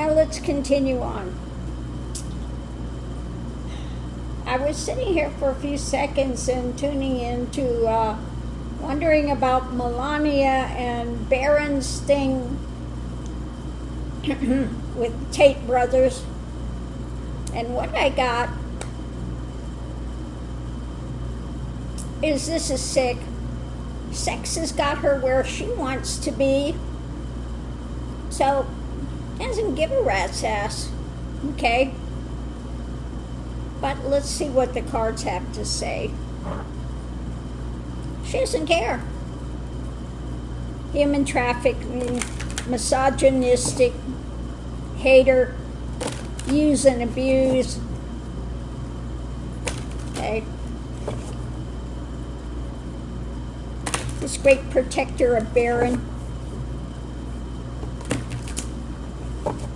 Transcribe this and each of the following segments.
Well, let's continue on. I was sitting here for a few seconds and tuning into, wondering about Melania and Barron's thing with Tate brothers. And what I got is, this is sick. Sex has got her where she wants to be. So, doesn't give a rat's ass. Okay? But let's see what the cards have to say. She doesn't care. Human trafficking, misogynistic, hater, use and abuse. Okay. This great protector of Barron.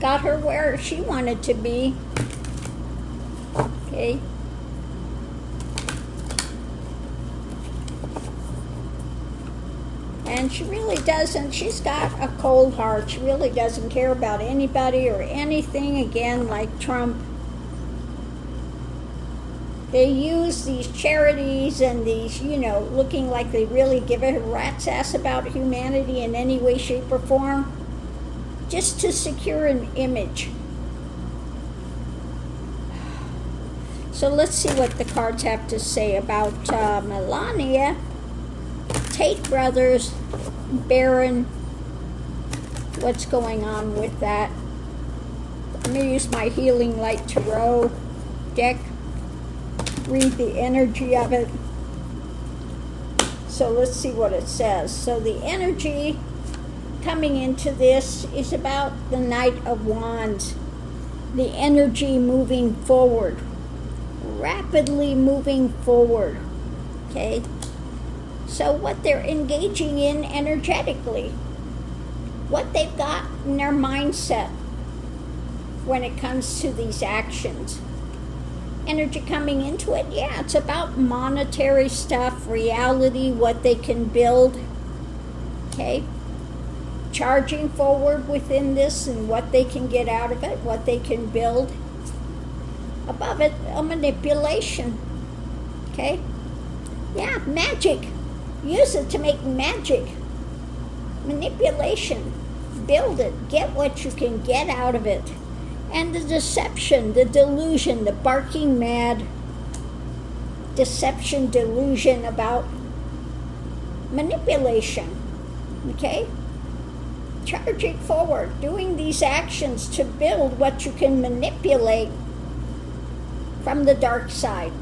Got her where she wanted to be. Okay. And she really doesn't, she's got a cold heart. She really doesn't care about anybody or anything, again, like Trump. They use these charities and these, looking like they really give a rat's ass about humanity in any way, shape, or form, just to secure an image. So let's see what the cards have to say about Melania, Tate brothers, Barron. What's going on with that? Let me use my Healing Light Tarot deck. Read the energy of it. So let's see what it says. So the energy coming into this is about the Knight of Wands. The energy moving forward. Rapidly moving forward. Okay? So what they're engaging in energetically. What they've got in their mindset when it comes to these actions. Energy coming into it, yeah, it's about monetary stuff, reality, what they can build. Okay? Charging forward within this and what they can get out of it, what they can build. Above it, a manipulation. Okay? Yeah, magic. Use it to make magic. Manipulation. Build it. Get what you can get out of it. And the deception, the delusion, the barking mad deception, delusion about manipulation. Okay? Charging forward, doing these actions to build what you can manipulate from the dark side,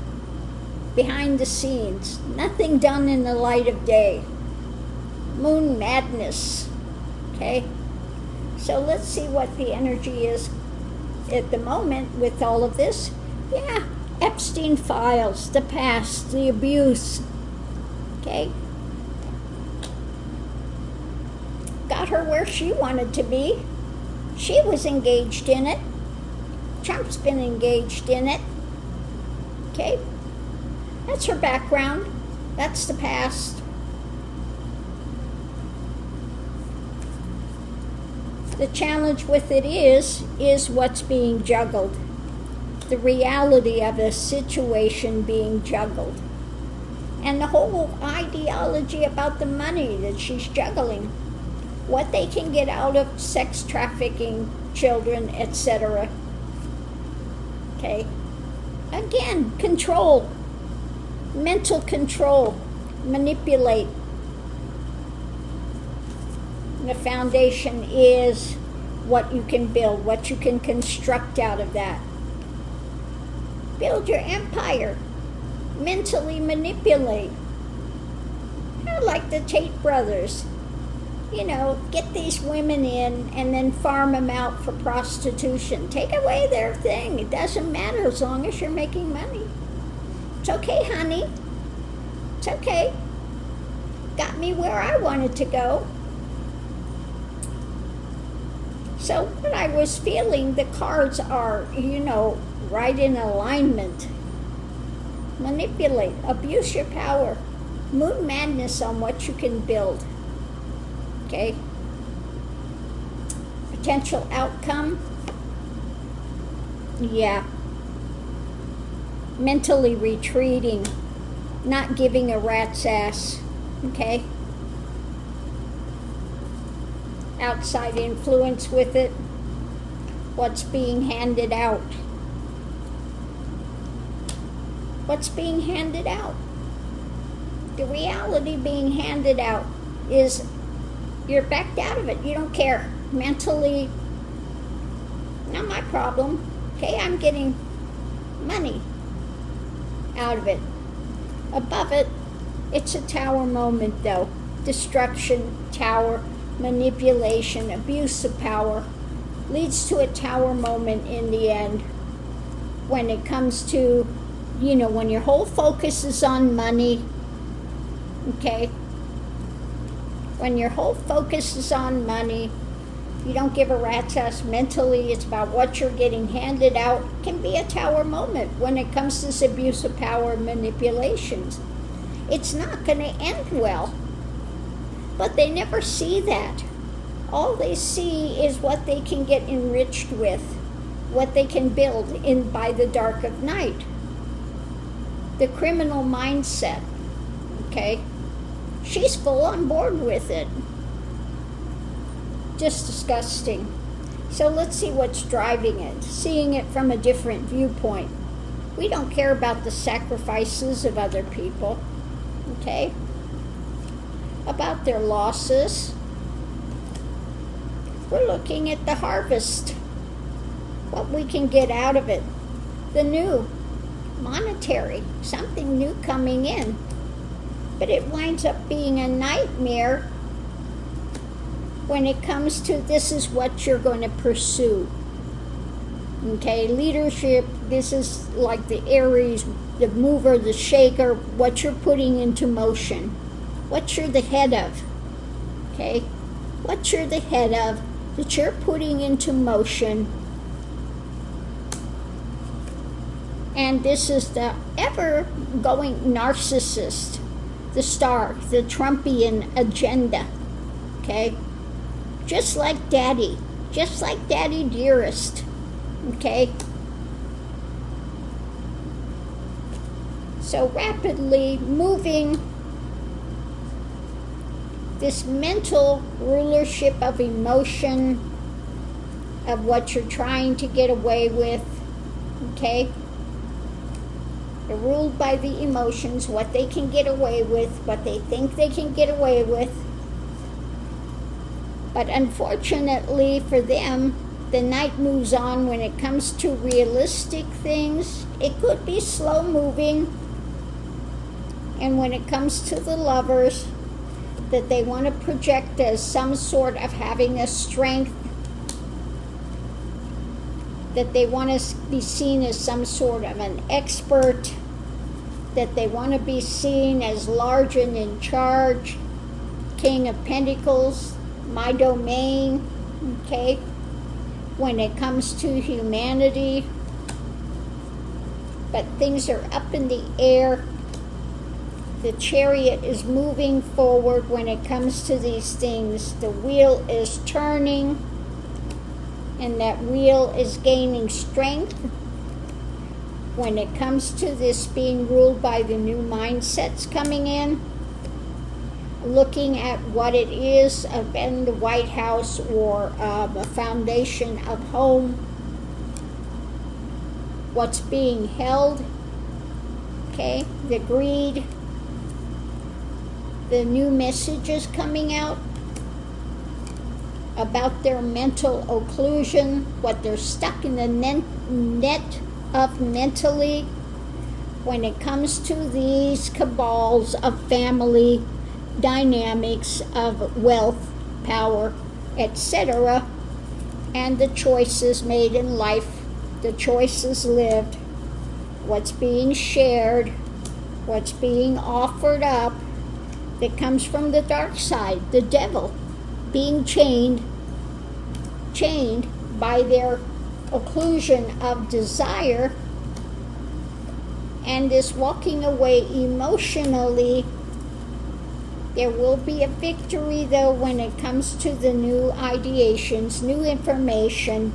behind the scenes. Nothing done in the light of day. Moon madness. Okay? So let's see what the energy is at the moment with all of this. Yeah, Epstein files, the past, the abuse. Okay? Got her where she wanted to be. She was engaged in it. Trump's been engaged in it. Okay? That's her background. That's the past. The challenge with it is what's being juggled. The reality of a situation being juggled. And the whole ideology about the money that she's juggling. What they can get out of sex trafficking, children, etc. Okay? Again, control. Mental control. Manipulate. The foundation is what you can build, what you can construct out of that. Build your empire. Mentally manipulate. Kind of like the Tate brothers. Get these women in and then farm them out for prostitution. Take away their thing. It doesn't matter as long as you're making money. It's okay, honey. It's okay. Got me where I wanted to go. So what I was feeling, the cards are, right in alignment. Manipulate, abuse your power, moon madness on what you can build. Okay? Potential outcome, Yeah. Mentally retreating, not giving a rat's ass, okay? Outside influence with it, what's being handed out. What's being handed out? The reality being handed out is you're backed out of it. You don't care. Mentally, not my problem. Okay, I'm getting money out of it. Above it, it's a tower moment though. Destruction, tower, manipulation, abuse of power leads to a tower moment in the end when it comes to, when your whole focus is on money, okay? When your whole focus is on money, you don't give a rat's ass mentally, it's about what you're getting handed out. It can be a tower moment when it comes to this abuse of power and manipulations. It's not going to end well. But they never see that. All they see is what they can get enriched with, what they can build in by the dark of night. The criminal mindset, okay? She's full on board with it. Just disgusting. So let's see what's driving it, seeing it from a different viewpoint. We don't care about the sacrifices of other people, okay? About their losses. We're looking at the harvest, what we can get out of it, the new, monetary, something new coming in. But it winds up being a nightmare when it comes to this is what you're going to pursue. Okay, leadership, this is like the Aries, the mover, the shaker, what you're putting into motion, what you're the head of, okay? What you're the head of, that you're putting into motion. And this is the ever-going narcissist, the star, the Trumpian agenda, okay? Just like daddy dearest, okay? So rapidly moving this mental rulership of emotion, of what you're trying to get away with, okay? They're ruled by the emotions, what they can get away with, what they think they can get away with. But unfortunately for them, the night moves on when it comes to realistic things. It could be slow moving. And when it comes to the lovers, that they want to project as some sort of having a strength, that they want to be seen as some sort of an expert, that they want to be seen as large and in charge, King of Pentacles, my domain, okay? When it comes to humanity, but things are up in the air. The Chariot is moving forward when it comes to these things. The wheel is turning, and that wheel is gaining strength when it comes to this being ruled by the new mindsets coming in. Looking at what it is in the White House or a foundation of home, what's being held, okay, the greed, the new messages coming out about their mental occlusion, what they're stuck in the net of mentally when it comes to these cabals of family dynamics, of wealth, power, etc., and the choices made in life, the choices lived, what's being shared, what's being offered up, that comes from the dark side, the devil, being chained by their occlusion of desire, and this walking away emotionally. There will be a victory, though, when it comes to the new ideations, new information,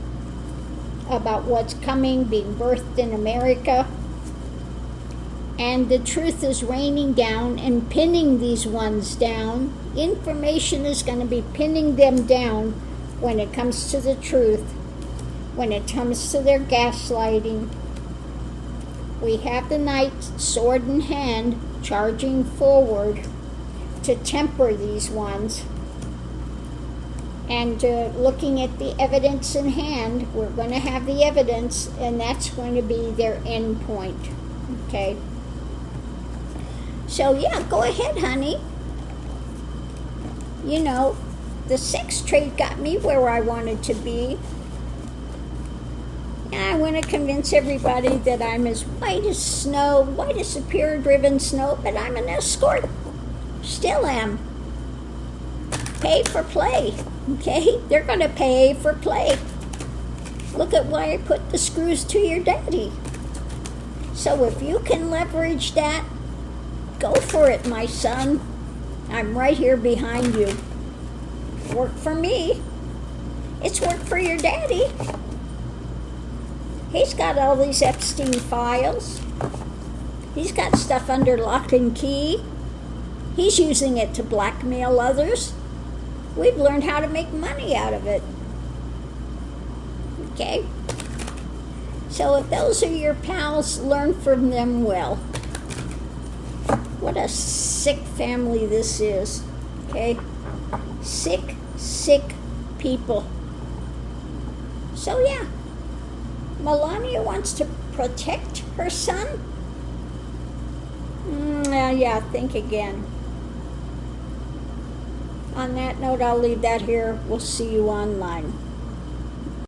about what's coming, being birthed in America. And the truth is raining down and pinning these ones down. Information is going to be pinning them down when it comes to the truth, when it comes to their gaslighting. We have the knight, sword in hand, charging forward to temper these ones. And looking at the evidence in hand, we're going to have the evidence, and that's going to be their end point. Okay? So yeah, go ahead, honey. You know, the sex trade got me where I wanted to be. And I want to convince everybody that I'm as white as snow, white as superior-driven snow, but I'm an escort. Still am. Pay for play, okay? They're going to pay for play. Look at why I put the screws to your daddy. So if you can leverage that, go for it, my son. I'm right here behind you. Work for me. It's work for your daddy. He's got all these Epstein files. He's got stuff under lock and key. He's using it to blackmail others. We've learned how to make money out of it. Okay? So if those are your pals, learn from them well. What a sick family this is, okay? Sick, sick people. So yeah, Melania wants to protect her son? Yeah, think again. On that note, I'll leave that here. We'll see you online.